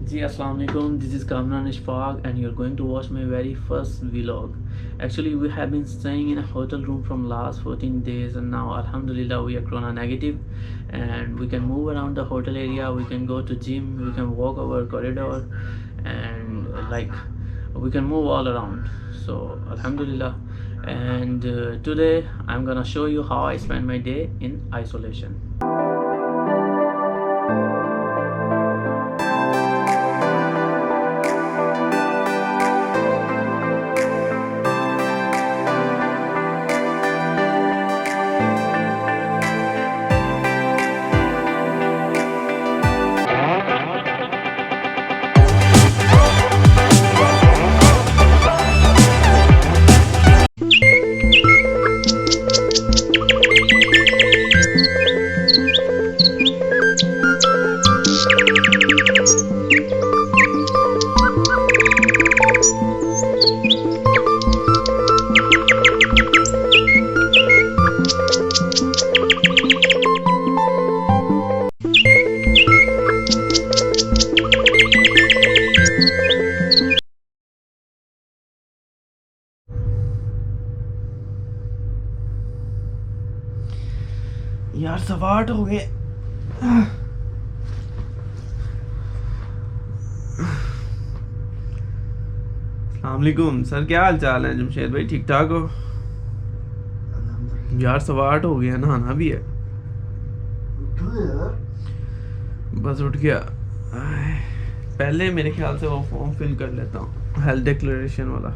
जी अस्सलाम वालेकुम, this is Kamran Ishfaq and you're going to watch my very first vlog. Actually we have been staying in a hotel room from last 14 days and now alhamdulillah we are corona negative and we can move around the hotel area, we can go to gym, we can walk our corridor and we can move all around. So alhamdulillah, and today I'm gonna show you how I spend my day in isolation. यार सवाट हो गए। अस्सलामुअलैकुम sir, क्या हाल चाल है? जमशेद भाई ठीक ठाक हो? यार सवाट हो गया, नहाना भी है। बस उठ गया। पहले मेरे ख्याल से वो फॉर्म फिल कर लेता हूँ, हेल्थ डिक्लेरेशन वाला।